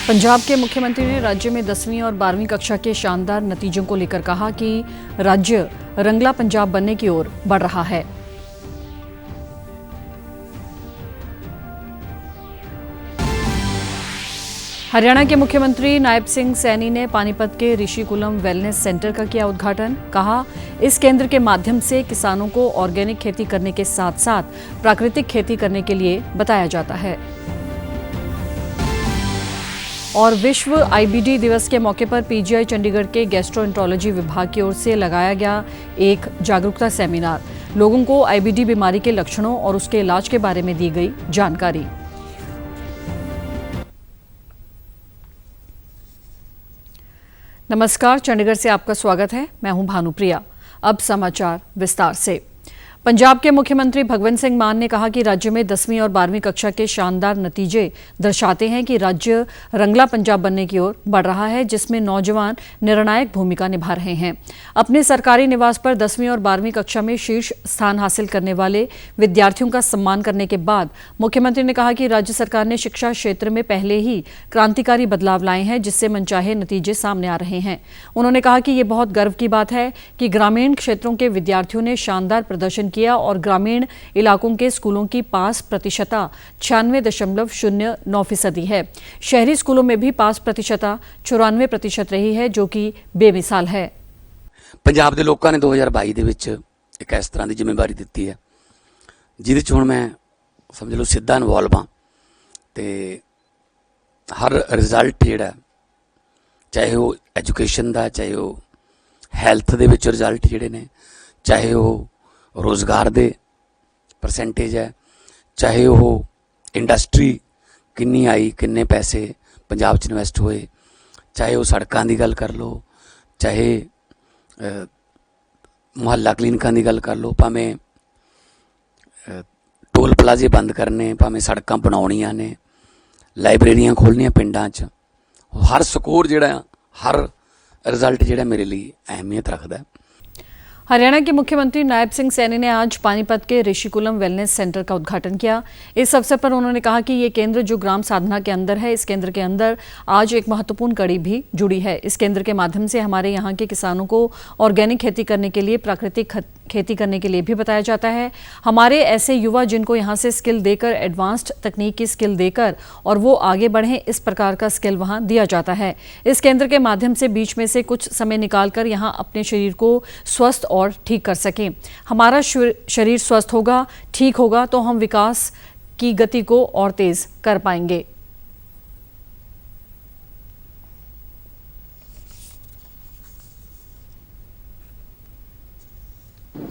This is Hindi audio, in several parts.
पंजाब के मुख्यमंत्री ने राज्य में 10वीं और 12वीं कक्षा के शानदार नतीजों को लेकर कहा कि राज्य रंगला पंजाब बनने की ओर बढ़ रहा है। हरियाणा के मुख्यमंत्री नायब सिंह सैनी ने पानीपत के ऋषिकुलम वेलनेस सेंटर का किया उद्घाटन। कहा, इस केंद्र के माध्यम से किसानों को ऑर्गेनिक खेती करने के साथ साथ प्राकृतिक खेती करने के लिए बताया जाता है। और विश्व आईबीडी दिवस के मौके पर पीजीआई चंडीगढ़ के गैस्ट्रोएंटरोलॉजी विभाग की ओर से लगाया गया एक जागरूकता सेमिनार। लोगों को आईबीडी बीमारी के लक्षणों और उसके इलाज के बारे में दी गई जानकारी। नमस्कार, चंडीगढ़ से आपका स्वागत है। मैं हूं भानुप्रिया। अब समाचार विस्तार से। पंजाब के मुख्यमंत्री भगवंत सिंह मान ने कहा कि राज्य में 10वीं और 12वीं कक्षा के शानदार नतीजे दर्शाते हैं कि राज्य रंगला पंजाब बनने की ओर बढ़ रहा है, जिसमें नौजवान निर्णायक भूमिका निभा रहे हैं। अपने सरकारी निवास पर 10वीं और 12वीं कक्षा में शीर्ष स्थान हासिल करने वाले विद्यार्थियों का सम्मान करने के बाद मुख्यमंत्री ने कहा कि राज्य सरकार ने शिक्षा क्षेत्र में पहले ही क्रांतिकारी बदलाव लाए हैं, जिससे मनचाहे नतीजे सामने आ रहे हैं। उन्होंने कहा कि ये बहुत गर्व की बात है कि ग्रामीण क्षेत्रों के विद्यार्थियों ने शानदार प्रदर्शन किया और ग्रामीण इलाकों के स्कूलों की पास प्रतिशतता 96.09% है। शहरी स्कूलों में भी पास प्रतिशतता 94% रही है, जो कि बेमिसाल है। पंजाब ਦੇ ਲੋਕਾਂ ਨੇ 2022 ਦੇ ਵਿੱਚ ਇੱਕ ਇਸ ਤਰ੍ਹਾਂ ਦੀ ਜ਼ਿੰਮੇਵਾਰੀ ਦਿੱਤੀ ਹੈ, ਜਿਹਦੇ 'ਚ ਹੁਣ ਮੈਂ ਸਮਝ ਲਓ ਸਿੱਧਾ ਇਨਵੋਲਵ ਹਾਂ ਤੇ ਹਰ ਰਿਜ਼ਲਟ ਜਿਹੜਾ ਚਾਹੇ ਉਹ ਐਜੂਕੇਸ਼ਨ ਦਾ, ਚਾਹੇ ਉਹ ਹੈਲਥ ਦੇ ਵਿੱਚ ਰਿਜ਼ਲਟ ਜਿਹੜੇ ਨੇ, ਚਾਹੇ ਉਹ रोज़गार दे परसेंटेज है, चाहे वो इंडस्ट्री किन्नी आई, किन्ने पैसे पंजाब च इन्वेस्ट होए, चाहे वो सड़कों की गल कर लो, चाहे मुहल्ला क्लीनिकां की गल कर लो, भावें टोल प्लाजे बंद करने, भावें सड़कां बनाउणियां ने, लाइब्रेरियां खोलनियां पिंडां च, हर स्कोर जिहड़ा हर रिजल्ट जिहड़ा मेरे लिए अहमियत रखता है। हरियाणा के मुख्यमंत्री नायब सिंह सैनी ने आज पानीपत के ऋषिकुलम वेलनेस सेंटर का उद्घाटन किया। इस अवसर पर उन्होंने कहा कि ये केंद्र जो ग्राम साधना के अंदर है, इस केंद्र के अंदर आज एक महत्वपूर्ण कड़ी भी जुड़ी है। इस केंद्र के माध्यम से हमारे यहाँ के किसानों को ऑर्गेनिक खेती करने के लिए, प्राकृतिक खेती करने के लिए भी बताया जाता है। हमारे ऐसे युवा जिनको यहाँ से स्किल देकर, एडवांस्ड तकनीक की स्किल देकर और वो आगे बढ़ें, इस प्रकार का स्किल वहाँ दिया जाता है। इस केंद्र के माध्यम से बीच में से कुछ समय निकालकर यहाँ अपने शरीर को स्वस्थ और ठीक कर सकें। हमारा शरीर स्वस्थ होगा, ठीक होगा तो हम विकास की गति को और तेज कर पाएंगे।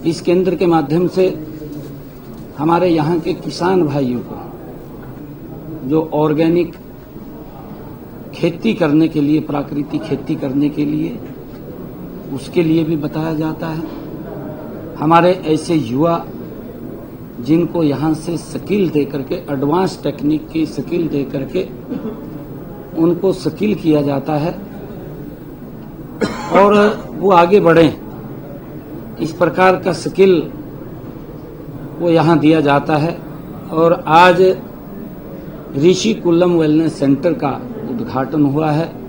इस केंद्र के माध्यम से हमारे यहाँ के किसान भाइयों को जो ऑर्गेनिक खेती करने के लिए, प्राकृतिक खेती करने के लिए, उसके लिए भी बताया जाता है। हमारे ऐसे युवा जिनको यहाँ से स्किल दे करके, एडवांस टेक्निक की स्किल दे करके उनको स्किल किया जाता है और वो आगे बढ़ें, इस प्रकार का स्किल वो यहाँ दिया जाता है। और आज ऋषिकुलम वेलनेस सेंटर का उद्घाटन हुआ है।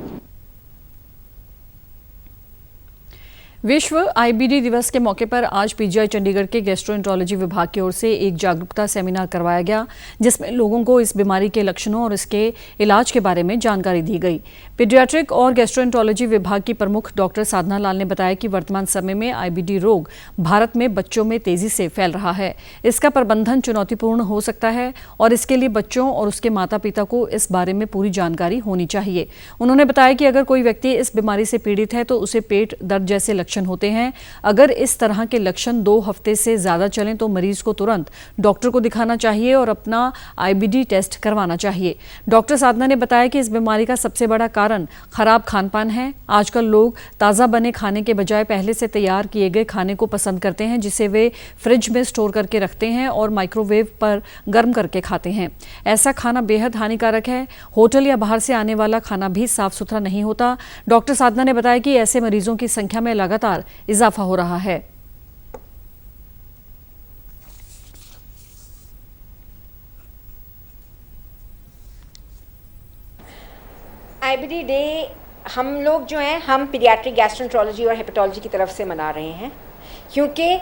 विश्व आईबीडी दिवस के मौके पर आज पीजीआई चंडीगढ़ के गैस्ट्रोएंटरोलॉजी विभाग की ओर से एक जागरूकता सेमिनार करवाया गया, जिसमें लोगों को इस बीमारी के लक्षणों और इसके इलाज के बारे में जानकारी दी गई। पीडियाट्रिक और गैस्ट्रोएंटरोलॉजी विभाग की प्रमुख डॉक्टर साधना लाल ने बताया कि वर्तमान समय में आईबीडी रोग भारत में बच्चों में तेजी से फैल रहा है। इसका प्रबंधन चुनौतीपूर्ण हो सकता है और इसके लिए बच्चों और उसके माता पिता को इस बारे में पूरी जानकारी होनी चाहिए। उन्होंने बताया कि अगर कोई व्यक्ति इस बीमारी से पीड़ित है तो उसे पेट दर्द जैसे लक्षण होते हैं। अगर इस तरह के लक्षण 2 हफ्ते से ज्यादा चलें तो मरीज को तुरंत डॉक्टर को दिखाना चाहिए और अपना आईबीडी टेस्ट करवाना चाहिए। डॉक्टर साधना ने बताया कि इस बीमारी का सबसे बड़ा कारण खराब खानपान है। आजकल लोग ताज़ा बने खाने के बजाय पहले से तैयार किए गए खाने को पसंद करते हैं, जिसे वे फ्रिज में स्टोर करके रखते हैं और माइक्रोवेव पर गर्म करके खाते हैं। ऐसा खाना बेहद हानिकारक है। होटल या बाहर से आने वाला खाना भी साफ सुथरा नहीं होता। डॉक्टर साधना ने बताया कि ऐसे मरीजों की संख्या में लगातार इजाफा हो रहा है। आईबीडी डे हम लोग जो हैं हम पीडियाट्रिक गैस्ट्रोएंटरोलॉजी और हेपेटोलॉजी की तरफ से मना रहे हैं, क्योंकि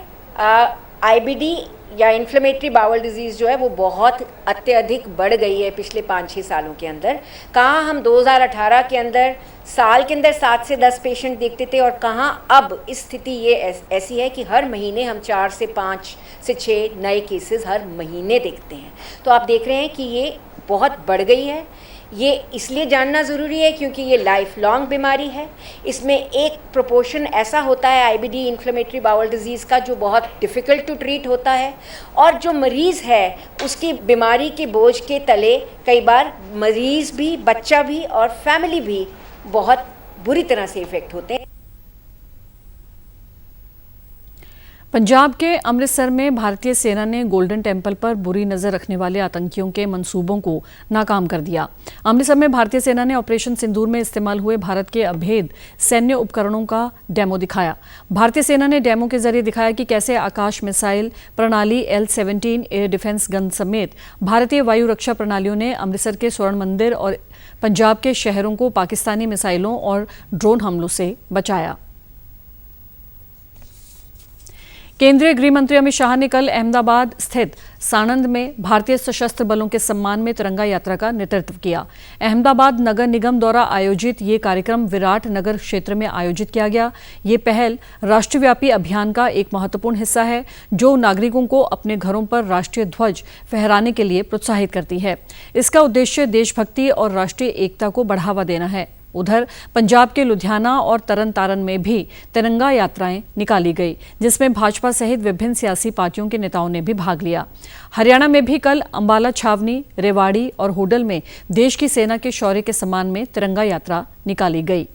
आईबीडी या इन्फ्लेमेटरी बाउल डिजीज़ जो है वो बहुत अत्यधिक बढ़ गई है पिछले 5-6 सालों के अंदर। कहाँ हम 2018 के अंदर साल के अंदर 7 से 10 पेशेंट देखते थे, और कहाँ अब स्थिति ये ऐसी है कि हर महीने हम 4 से 5 से 6 नए केसेस हर महीने देखते हैं। तो आप देख रहे हैं कि ये बहुत बढ़ गई है। ये इसलिए जानना ज़रूरी है क्योंकि ये लाइफ लॉन्ग बीमारी है। इसमें एक प्रोपोर्शन ऐसा होता है आईबीडी इन्फ्लेमेटरी बाउल डिजीज़ का जो बहुत डिफ़िकल्ट टू ट्रीट होता है, और जो मरीज़ है उसकी बीमारी के बोझ के तले कई बार मरीज़ भी, बच्चा भी और फैमिली भी बहुत बुरी तरह से इफ़ेक्ट होते हैं। पंजाब के अमृतसर में भारतीय सेना ने गोल्डन टेम्पल पर बुरी नजर रखने वाले आतंकियों के मंसूबों को नाकाम कर दिया। अमृतसर में भारतीय सेना ने ऑपरेशन सिंदूर में इस्तेमाल हुए भारत के अभेद सैन्य उपकरणों का डेमो दिखाया। भारतीय सेना ने डेमो के जरिए दिखाया कि कैसे आकाश मिसाइल प्रणाली L-17 एयर डिफेंस गन समेत भारतीय वायु रक्षा प्रणालियों ने अमृतसर के स्वर्ण मंदिर और पंजाब के शहरों को पाकिस्तानी मिसाइलों और ड्रोन हमलों से बचाया। केंद्रीय गृह मंत्री अमित शाह ने कल अहमदाबाद स्थित सानंद में भारतीय सशस्त्र बलों के सम्मान में तिरंगा यात्रा का नेतृत्व किया। अहमदाबाद नगर निगम द्वारा आयोजित ये कार्यक्रम विराट नगर क्षेत्र में आयोजित किया गया। ये पहल राष्ट्रव्यापी अभियान का एक महत्वपूर्ण हिस्सा है जो नागरिकों को अपने घरों पर राष्ट्रीय ध्वज फहराने के लिए प्रोत्साहित करती है। इसका उद्देश्य देशभक्ति और राष्ट्रीय एकता को बढ़ावा देना है। उधर पंजाब के लुधियाना और तरन तारन में भी तिरंगा यात्राएं निकाली गई, जिसमें भाजपा सहित विभिन्न सियासी पार्टियों के नेताओं ने भी भाग लिया। हरियाणा में भी कल अंबाला छावनी, रेवाड़ी और होडल में देश की सेना के शौर्य के सम्मान में तिरंगा यात्रा निकाली गई।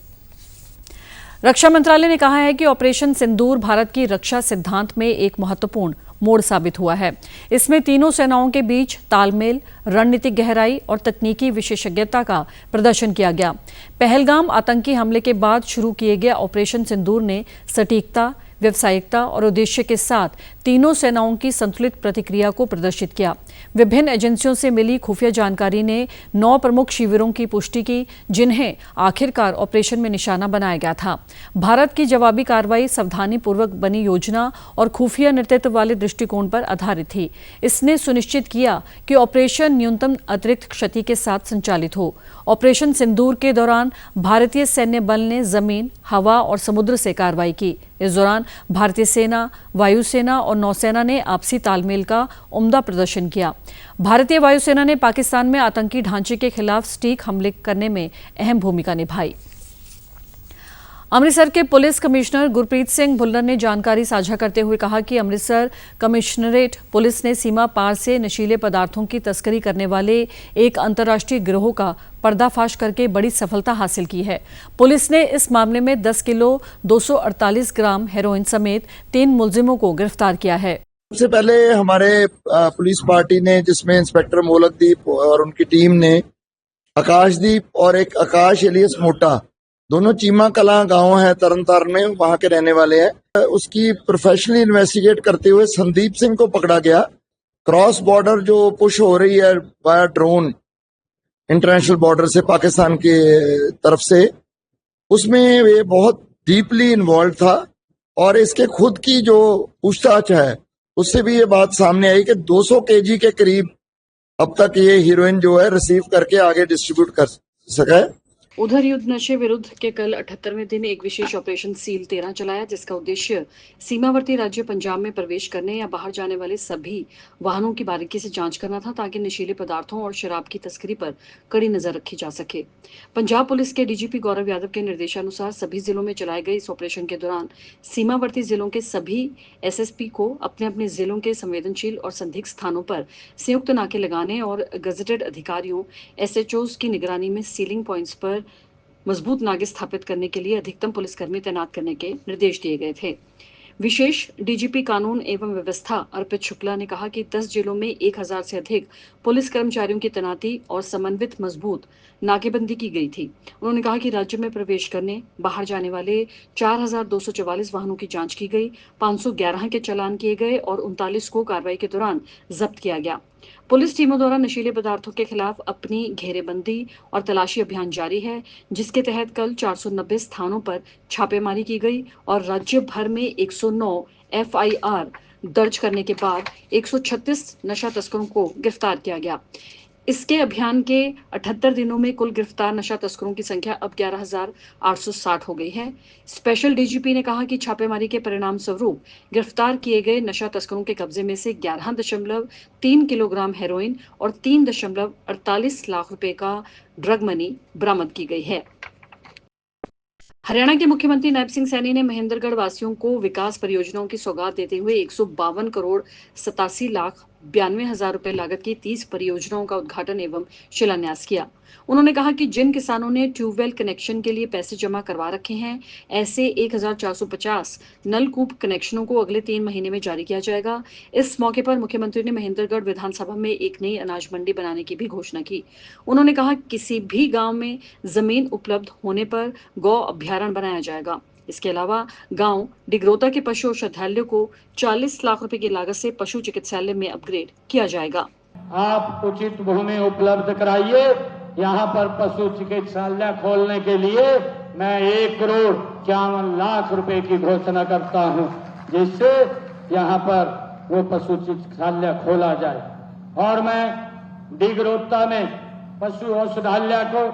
रक्षा मंत्रालय ने कहा है कि ऑपरेशन सिंदूर भारत की रक्षा सिद्धांत में एक महत्वपूर्ण मोड़ साबित हुआ है। इसमें तीनों सेनाओं के बीच तालमेल, रणनीतिक गहराई और तकनीकी विशेषज्ञता का प्रदर्शन किया गया। पहलगाम आतंकी हमले के बाद शुरू किए गए ऑपरेशन सिंदूर ने सटीकता, व्यावसायिकता और उद्देश्य के साथ तीनों सेनाओं की संतुलित प्रतिक्रिया को प्रदर्शित किया। विभिन्न एजेंसियों से मिली खुफिया जानकारी ने 9 प्रमुख शिविरों की पुष्टि की, जिन्हें आखिरकार ऑपरेशन में निशाना बनाया गया था। भारत की जवाबी कार्रवाई सावधानीपूर्वक बनी योजना और खुफिया नेतृत्व वाले दृष्टिकोण पर आधारित थी। इसने सुनिश्चित किया कि ऑपरेशन न्यूनतम अतिरिक्त क्षति के साथ संचालित हो। ऑपरेशन सिंदूर के दौरान भारतीय सैन्य बल ने जमीन, हवा और समुद्र से कार्रवाई की। इस दौरान भारतीय सेना, वायुसेना और नौसेना ने आपसी तालमेल का उम्दा प्रदर्शन किया। भारतीय वायुसेना ने पाकिस्तान में आतंकी ढांचे के खिलाफ सटीक हमले करने में अहम भूमिका निभाई। अमृतसर के पुलिस कमिश्नर गुरप्रीत सिंह भुल्लर ने जानकारी साझा करते हुए कहा कि अमृतसर कमिश्नरेट पुलिस ने सीमा पार से नशीले पदार्थों की तस्करी करने वाले एक अंतर्राष्ट्रीय गिरोह का पर्दाफाश करके बड़ी सफलता हासिल की है। पुलिस ने इस मामले में 10 किलो 248 ग्राम हेरोइन समेत 3 मुलजिमों को गिरफ्तार किया है। सबसे पहले हमारे पुलिस पार्टी ने, जिसमें इंस्पेक्टर मोलकदीप और उनकी टीम ने आकाशदीप और एक आकाश एलियस मोटा, दोनों चीमा कलां गांव है तरन तारण में, वहां के रहने वाले हैं। उसकी प्रोफेशनली इन्वेस्टिगेट करते हुए संदीप सिंह को पकड़ा गया। क्रॉस बॉर्डर जो पुश हो रही है बाय ड्रोन इंटरनेशनल बॉर्डर से पाकिस्तान के तरफ से, उसमें ये बहुत डीपली इन्वॉल्व था। और इसके खुद की जो पूछताछ है उससे भी ये बात सामने आई कि 200 केजी के करीब अब तक ये हीरोइन जो है रिसीव करके आगे डिस्ट्रीब्यूट कर सका है। उधर युद्ध नशे विरुद्ध के कल 78वें दिन एक विशेष ऑपरेशन सील 13 चलाया, जिसका उद्देश्य सीमावर्ती राज्य पंजाब में प्रवेश करने या बाहर जाने वाले सभी वाहनों की बारीकी से जांच करना था, ताकि नशीले पदार्थों और शराब की तस्करी पर कड़ी नजर रखी जा सके। पंजाब पुलिस के डीजीपी गौरव यादव के निर्देशानुसार सभी जिलों में चलाए गए इस ऑपरेशन के दौरान सीमावर्ती जिलों के सभी एसएसपी को अपने अपने जिलों के संवेदनशील और संदिग्ध स्थानों पर संयुक्त नाके लगाने और गजेटेड अधिकारियों एसएचओज की निगरानी में सीलिंग पॉइंट्स पर मजबूत नाके स्थापित करने के लिए अधिकतम पुलिसकर्मी तैनात करने के निर्देश दिए गए थे। विशेष डीजीपी कानून एवं व्यवस्था अर्पित शुक्ला ने कहा कि 10 जिलों में 1000 से अधिक पुलिस कर्मचारियों की तैनाती और समन्वित मजबूत नाकेबंदी की गई थी। उन्होंने कहा कि राज्य में प्रवेश करने, बाहर जाने वाले 4244 वाहनों की जांच की गई, 511 के चालान किए गए और 39 को कार्रवाई के दौरान जब्त किया गया। पुलिस टीमों द्वारा नशीले पदार्थों के खिलाफ अपनी घेरेबंदी और तलाशी अभियान जारी है, जिसके तहत कल 490 स्थानों पर छापेमारी की गई और राज्य भर में 109 एफआईआर दर्ज करने के बाद 136 नशा तस्करों को गिरफ्तार किया गया। इसके अभियान के 78 दिनों में कुल गिरफ्तार नशा तस्करों की संख्या अब 11,860 हो गई है। स्पेशल डीजीपी ने कहा कि छापेमारी के परिणाम स्वरूप गिरफ्तार किए गए नशा तस्करों के कब्जे में से 11.3 किलोग्राम हेरोइन और 3.48 लाख रुपए का ड्रग मनी बरामद की गई है। हरियाणा के मुख्यमंत्री नायब सिंह सैनी ने महेंद्रगढ़ वासियों को विकास परियोजनाओं की सौगात देते हुए 152 करोड़ 87 लाख 92,000 रुपए लागत की 30 परियोजनाओं का उद्घाटन एवं शिलान्यास किया। उन्होंने कहा कि जिन किसानों ने ट्यूबवेल कनेक्शन के लिए पैसे जमा करवा रखे हैं, ऐसे 1,450 नलकूप कनेक्शनों को अगले 3 महीने में जारी किया जाएगा। इस मौके पर मुख्यमंत्री ने महेंद्रगढ़ विधानसभा में एक नई अनाज मंडी बनाने की भी घोषणा की। उन्होंने कहा किसी भी गांव में जमीन उपलब्ध होने पर गौ अभ्यारण्य बनाया जाएगा। इसके अलावा गांव डिग्रोता के पशु औषधालय को 40 लाख रुपए की लागत से पशु चिकित्सालय में अपग्रेड किया जाएगा। आप उचित भूमि उपलब्ध कराइए। यहाँ पर पशु चिकित्सालय खोलने के लिए मैं 1,51 लाख रुपए की घोषणा करता हूँ, जिससे यहाँ पर वो पशु चिकित्सालय खोला जाए। और मैं डिग्रोता में पशु औषधालय को,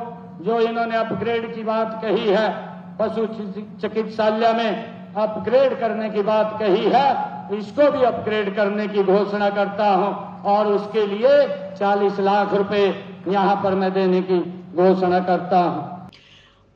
जो इन्होंने अपग्रेड की बात कही है, पशु चिकित्सालय में अपग्रेड करने की बात कही है, इसको भी अपग्रेड करने की घोषणा करता हूं और उसके लिए 40 लाख रुपए यहां पर मैं देने की घोषणा करता हूं।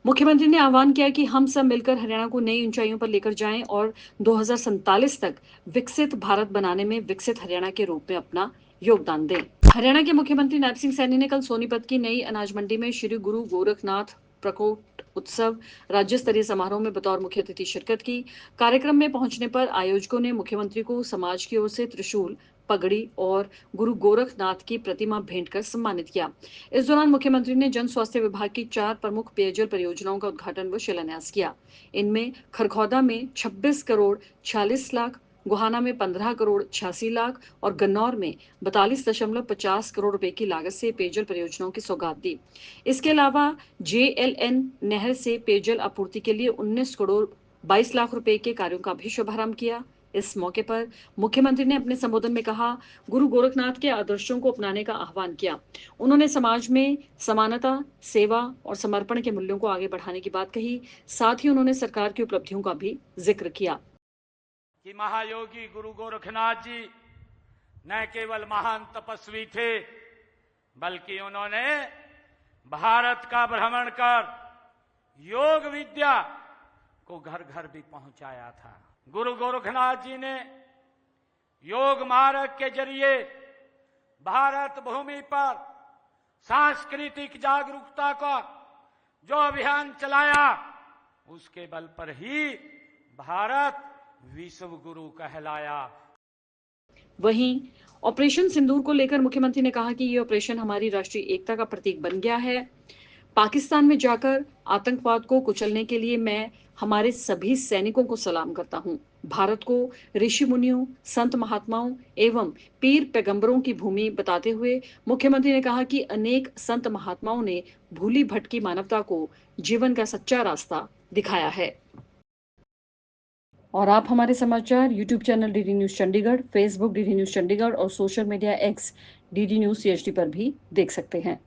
मुख्यमंत्री ने आह्वान किया कि हम सब मिलकर हरियाणा को नई ऊंचाइयों पर लेकर जाएं और 2047 तक विकसित भारत बनाने में विकसित हरियाणा के रूप में अपना योगदान दें। हरियाणा के मुख्यमंत्री नायब सिंह सैनी ने कल सोनीपत की नई अनाज मंडी में श्री गुरु गोरखनाथ प्रकोट उत्सव राज्य स्तरीय समारोह में बतौर मुख्य अतिथि शिरकत की। कार्यक्रम में पहुंचने पर आयोजकों ने मुख्यमंत्री को समाज की ओर से त्रिशूल, पगड़ी और गुरु गोरखनाथ की प्रतिमा भेंट कर सम्मानित किया। इस दौरान मुख्यमंत्री ने जन स्वास्थ्य विभाग की 4 प्रमुख पेयजल परियोजनाओं का उद्घाटन व शिलान्यास किया। इनमें खरखौदा में 26 करोड़ 46 लाख, गोहाना में 15 करोड़ 86 लाख और गन्नौर में 42.50 करोड़ रुपए की लागत से पेयजल परियोजनाओं की सौगात दी। इसके अलावा JLN नहर से पेयजल आपूर्ति के लिए 19 करोड़ 22 लाख रुपए के कार्यों का भी शुभारंभ किया। इस मौके पर मुख्यमंत्री ने अपने संबोधन में कहा, गुरु गोरखनाथ के आदर्शों को अपनाने का आह्वान किया। उन्होंने समाज में समानता, सेवा और समर्पण के मूल्यों को आगे बढ़ाने की बात कही। साथ ही उन्होंने सरकार की उपलब्धियों का भी जिक्र किया कि महायोगी गुरु गोरखनाथ जी न केवल महान तपस्वी थे, बल्कि उन्होंने भारत का भ्रमण कर योग विद्या को घर घर भी पहुंचाया था। गुरु गोरखनाथ जी ने योग मार्ग के जरिए भारत भूमि पर सांस्कृतिक जागरूकता का जो अभियान चलाया, उसके बल पर ही भारत विश्व गुरु कहलाया। वहीं ऑपरेशन सिंदूर को लेकर मुख्यमंत्री ने कहा कि ये ऑपरेशन हमारी राष्ट्रीय एकता का प्रतीक बन गया है। पाकिस्तान में जाकर आतंकवाद को कुचलने के लिए मैं हमारे सभी सैनिकों को सलाम करता हूं। भारत को ऋषि मुनियों, संत महात्माओं एवं पीर पैगंबरों की भूमि बताते हुए मुख्यमंत्री ने कहा कि अनेक संत महात्माओं ने भूली भटकी मानवता को जीवन का सच्चा रास्ता दिखाया है। और आप हमारे समाचार YouTube channel DD news Chandigarh, Facebook DD news Chandigarh और social media X DD news CHD पर भी देख सकते हैं।